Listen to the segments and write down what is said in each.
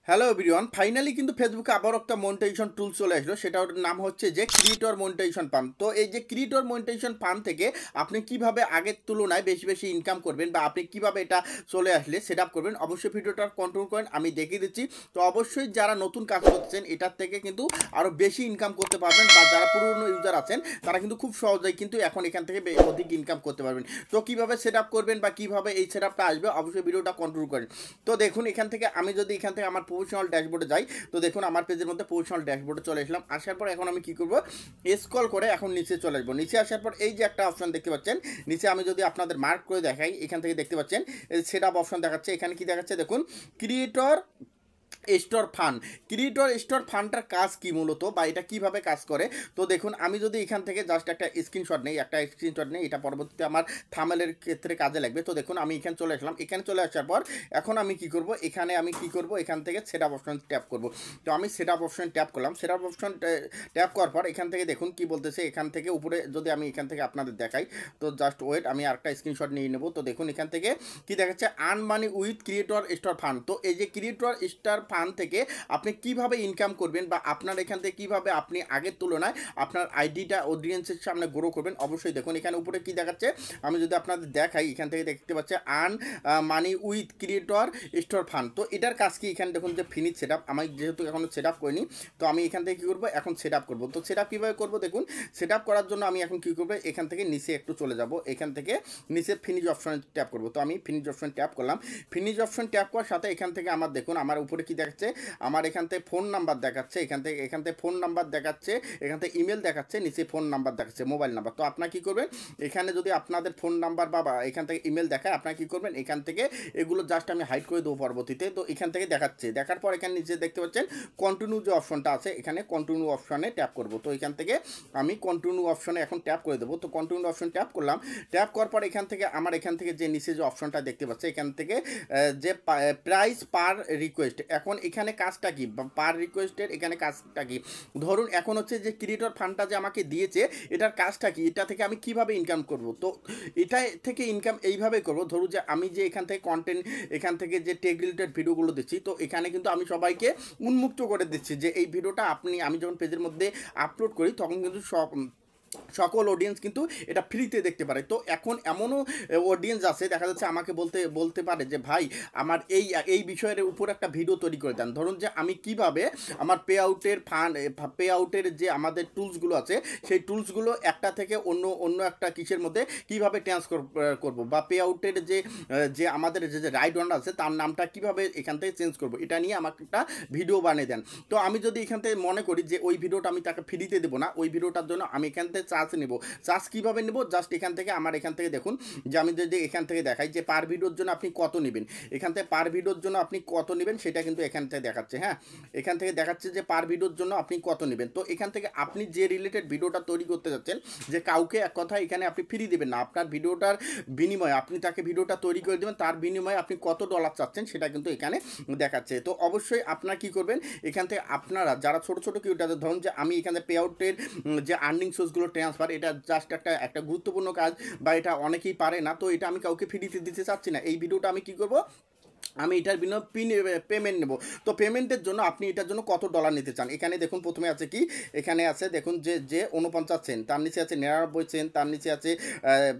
Hello everyone, finally কিন্তু ফেসবুকে আবার একটা মনিটাইজেশন টুল চলে আসলো। সেটার নাম হচ্ছে যে ক্রিয়েটর মনিটাইজেশন ফান্ড। তো এই যে ক্রিয়েটর মনিটাইজেশন ফান্ড থেকে আপনি কিভাবে আগের তুলনায় বেশি বেশি ইনকাম করবেন বা আপনি কিভাবে এটা চলে আসলে সেট আপ করবেন, অবশ্যই ভিডিওটা কন্ট্রোল করেন, আমি দেখিয়ে দিচ্ছি। তো অবশ্যই যারা নতুন কাজ করছেন এটার থেকে কিন্তু আরও বেশি ইনকাম করতে পারবেন, বা যারা পুরনো ইউজার আছেন তারা কিন্তু খুব সহজেই কিন্তু এখন এখান থেকে অধিক ইনকাম করতে পারবেন। তো কিভাবে সেট আপ করবেন বা কিভাবে এই সেট আপটা আসবে, অবশ্যই ভিডিওটা কন্ট্রোল করেন। তো দেখুন এখান থেকে আমি যদি এখান থেকে আমার প্রফেশনাল ড্যাশবোর্ডে যাই, তো দেখুন আমার পেজের মধ্যে প্রফেশনাল ড্যাশবোর্ডে চলে আসলাম। আসার পর এখন আমি কি করব, স্ক্রল করে এখন নিচে চলে আসবো। নিচে আসার পর এই যে একটা অপশন দেখতে পাচ্ছেন, নিচে আমি যদি আপনাদের মার্ক করে দেখাই, এখান থেকে দেখতে পাচ্ছেন সেট আপ অপশন দেখাচ্ছে। এখানে কি দেখাচ্ছে দেখুন, creator store fund. Creator store ফান্ডটার কাজ কি মূলত, বা এটা কিভাবে কাজ করে। তো দেখুন আমি যদি এখান থেকে জাস্ট একটা স্ক্রিনশট নেই, এটা পরবর্তীতে আমার থাম্বনেলের ক্ষেত্রে কাজে লাগবে। তো দেখুন আমি এখানে চলে আসলাম। এখানে চলে আসার পর এখন আমি কি করব, এখান থেকে সেট আপ অপশন ট্যাপ করব। তো আমি সেট আপ অপশন ট্যাপ করলাম। সেট আপ অপশন ট্যাপ করার পর এখান থেকে দেখুন কি বলতেছে। এখান থেকে উপরে যদি আমি এখান থেকে আপনাদের দেখাই, তো জাস্ট ওয়েট, আমি আরেকটা স্ক্রিনশট নিয়ে নেব। তো দেখুন এখান থেকে কি দেখাচ্ছে, earn money with creator store fund. তো এই যে ক্রিয়েটর স্টার ফান্ড থেকে আপনি কিভাবে ইনকাম করবেন, বা আপনার এখান থেকে কিভাবে আপনি আগের তুলনায় আপনার আইডিটা অডিয়েন্সের সামনে গ্রো করবেন, অবশ্যই দেখুন এখানে উপরে কি দেখাচ্ছে। আমি যদি আপনাদের দেখাই, এখান থেকে দেখতে পাচ্ছে earn money with creator store fund. তো এটার কাজ কি, এখানে দেখুন যে ফিনিশ সেট আপ, আমি যেহেতু এখনো সেট আপ করিনি, তো আমি এখান থেকে কী করবো, এখন সেট আপ করবো। তো সেট আপ কীভাবে করবো দেখুন, সেট আপ করার জন্য আমি এখন কী করবো, এখান থেকে নিচে একটু চলে যাব। এখান থেকে নিচে ফিনিশ অপশন ট্যাপ করবো। তো আমি ফিনিশ অপশন ট্যাপ করলাম। ফিনিশ অপশন ট্যাপ করার সাথে এখান থেকে আমার দেখুন আমার উপরে কি দেখাচ্ছে, আমার এখান থেকে ফোন নাম্বার দেখাচ্ছে, এখান থেকে ফোন নাম্বার দেখাচ্ছে, এখান থেকে ইমেল দেখাচ্ছে, নিচে ফোন নাম্বার দেখাচ্ছে, মোবাইল নাম্বার। তো আপনার কী করবেন, এখানে যদি আপনাদের ফোন নাম্বার বা এখান থেকে ইমেল দেখায়, আপনার কী করবেন, এখান থেকে এগুলো জাস্ট আমি হাইড করে দেবো পরবর্তীতে। তো এখান থেকে দেখাচ্ছে, দেখার পর এখানে নিচে দেখতে পাচ্ছেন কন্টিনিউ যে অপশনটা আছে, এখানে কন্টিনিউ অপশনে ট্যাপ করবো। তো এখান থেকে আমি কন্টিনিউ অপশনে এখন ট্যাপ করে দেবো। তো কন্টিনিউ অপশন ট্যাপ করলাম। ট্যাপ করার পর এখান থেকে যে নিচে যে অপশনটা দেখতে পাচ্ছে, এখান থেকে যে প্রাইস পার রিকোয়েস্ট, এখন এখানে কাজটা কি, পার রিকোয়েস্টের এখানে কাজটা কি। ধরুন এখন হচ্ছে যে ক্রিয়েটর ফান্ডটা যে আমাকে দিয়েছে, এটার কাজটা কি, এটা থেকে আমি কিভাবে ইনকাম করব। তো এটা থেকে ইনকাম এইভাবে করব, ধরুন যে আমি যে এখান থেকে কন্টেন্ট, এখান থেকে যে টেক রিলেটেড ভিডিওগুলো দিচ্ছি, তো এখানে কিন্তু আমি সবাইকে উন্মুক্ত করে দিচ্ছি যে এই ভিডিওটা আমি যখন পেজের মধ্যে আপলোড করি, তখন কিন্তু সকল অডিয়েন্স কিন্তু এটা ফ্রিতে দেখতে পারে। তো এখন এমনও অডিয়েন্স আছে, দেখা যাচ্ছে আমাকে বলতে পারে যে ভাই আমার এই বিষয়ের উপর একটা ভিডিও তৈরি করে দেন। ধরুন যে আমি কিভাবে আমার পে আউটের যে আমাদের টুলসগুলো আছে, সেই টুলসগুলো একটা থেকে অন্য একটা কিসের মধ্যে কিভাবে ট্রান্সফার করব, বা পে আউটের যে আমাদের যে রাইট ওয়ান আছে তার নামটা কিভাবে এখান থেকে চেঞ্জ করব, এটা নিয়ে আমাকে একটা ভিডিও বানিয়ে দেন। তো আমি যদি এখান থেকে মনে করি যে ওই ভিডিওটা আমি তাকে ফ্রিতে দেবো না, ওই ভিডিওটার জন্য আমি এখান থেকে চার্জ নেব। চার্জ কীভাবে নেব, জাস্ট এখান থেকে দেখুন যে আমি যদি এখান থেকে দেখাই যে পার ভিডিওর জন্য আপনি কত নেবেন, এখান থেকে পার ভিডিওর জন্য আপনি কত নেবেন সেটা কিন্তু এখান থেকে দেখাচ্ছে। হ্যাঁ, এখান থেকে দেখাচ্ছে যে পার ভিডিওর জন্য আপনি কত নেবেন। তো এখান থেকে আপনি যে রিলেটেড ভিডিওটা তৈরি করতে যাচ্ছেন, যে কাউকে এক কথা এখানে আপনি ফ্রি দেবেন না, আপনার ভিডিওটার বিনিময়ে আপনি তাকে ভিডিওটা তৈরি করে দেবেন, তার বিনিময়ে আপনি কত ডলার চাচ্ছেন সেটা কিন্তু এখানে দেখাচ্ছে। তো অবশ্যই আপনারা কী করবেন, এখান থেকে আপনারা যারা ছোটো ছোটো কিউটার, ধরুন যে আমি এখানে পে আউটের যে আর্নিং সোর্সগুলো ট্রান্সফার, এটা জাস্ট একটা গুরুত্বপূর্ণ কাজ, বা এটা অনেকেই পারে না, তো এটা আমি কাউকে ফ্রিতে দিতে চাচ্ছি না। এই ভিডিওটা আমি কী করবো, আমি এটার বিনিময়ে পেমেন্ট নেব। তো পেমেন্টের জন্য আপনি এটার জন্য কত ডলার নিতে চান, এখানে দেখুন প্রথমে আছে কি, এখানে আছে দেখুন যে 49 সেন্ট, তার নিচে আছে 99 সেন্ট, তার নিচে আছে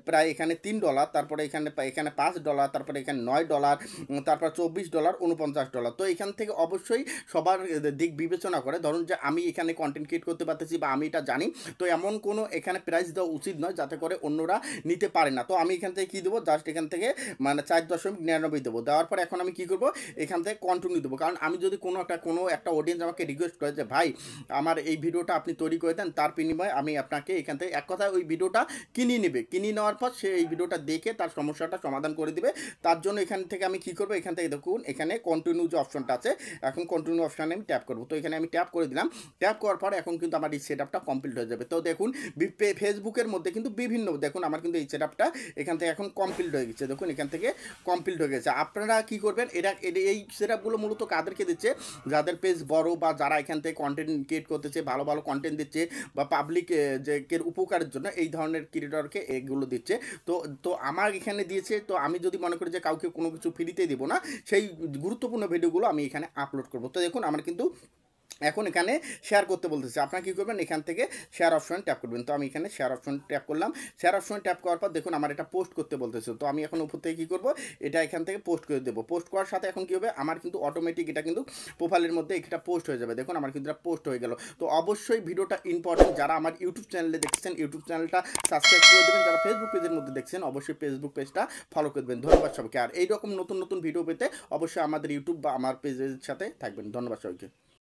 প্রায় এখানে $3, তারপরে এখানে $5, তারপরে এখানে $9, তারপর $24, $49। তো এখান থেকে অবশ্যই সবার দিক বিবেচনা করে, ধরুন যে আমি এখানে কন্টেন্ট ক্রিয়েট করতে পারতেছি বা আমি এটা জানি, তো এমন কোনো এখানে প্রাইস দেওয়া উচিত নয় যাতে করে অন্যরা নিতে পারে না। তো আমি এখান থেকে কী দেবো, জাস্ট এখান থেকে মানে 4.99 দেবো। দেওয়ার পর এখন আমি কী করবো, এখান থেকে কন্টিনিউ দেবো। কারণ আমি যদি কোনো একটা অডিয়েন্স আমাকে রিকোয়েস্ট করে যে ভাই আমার এই ভিডিওটা আপনি তৈরি করে দেন, তার বিনিময়ে আমি আপনাকে এখান থেকে এক কথায় ওই ভিডিওটা কিনে নেওয়ার পর সে এই ভিডিওটা দেখে তার সমস্যাটা সমাধান করে দিবে। তার জন্য এখান থেকে আমি কী করবো, এখান থেকে দেখুন এখানে কন্টিনিউ যে অপশনটা আছে, এখন কন্টিনিউ অপশানে আমি ট্যাপ করবো। তো এখানে আমি ট্যাপ করে দিলাম। ট্যাপ করার পর এখন কিন্তু আমার এই সেট আপটা কমপ্লিট হয়ে যাবে। তো দেখুন ফেসবুকের মধ্যে কিন্তু দেখুন আমার কিন্তু এই সেট আপটা এখান থেকে এখন কমপ্লিট হয়ে গেছে। দেখুন এখান থেকে কমপ্লিট হয়ে গেছে। আপনারা কী করবেন, এই সেটআপগুলো মূলত কাদেরকে দিচ্ছে, যাদের পেজ বড় বা যারা এখান থেকে কন্টেন্ট ক্রিয়েট করতেছে, ভালো ভালো কন্টেন্ট দিচ্ছে বা পাবলিক যে উপকারের জন্য এই ধরনের ক্রিয়েটরকে এগুলো দিচ্ছে। তো তো আমার এখানে দিয়েছে। তো আমি যদি মনে করি যে কাউকে কোনো কিছু ফ্রিতে দিব না, সেই গুরুত্বপূর্ণ ভিডিওগুলো আমি এখানে আপলোড করব। তো দেখুন আমার কিন্তু এখন এখানে শেয়ার করতে বলতেছে। আপনারা কী করবেন, এখান থেকে শেয়ার অপশন ট্যাপ করবেন। তো আমি এখানে শেয়ার অপশন ট্যাপ করলাম। শেয়ার অপশন ট্যাপ করার পর দেখুন আমার এটা পোস্ট করতে বলতেছে। তো আমি এখন উপর থেকে কী করবো, এটা এখান থেকে পোস্ট করে দেবো। পোস্ট করার সাথে এখন কী হবে, আমার কিন্তু অটোমেটিক এটা কিন্তু প্রোফাইলের মধ্যে এটা পোস্ট হয়ে যাবে। দেখুন আমার কিন্তু এটা পোস্ট হয়ে গেল। তো অবশ্যই ভিডিওটা ইম্পর্টেন্ট। যারা আমার ইউটিউব চ্যানেলে দেখছেন, ইউটিউব চ্যানেলটা সাবস্ক্রাইব করে দেবেন। যারা ফেসবুক পেজের মধ্যে দেখছেন, অবশ্যই ফেসবুক পেজটা ফলো করে দেবেন। ধন্যবাদ সবাইকে। আর এইরকম নতুন নতুন ভিডিও পেতে অবশ্যই আমাদের ইউটিউব বা আমার পেজের সাথে থাকবেন। ধন্যবাদ সবাইকে।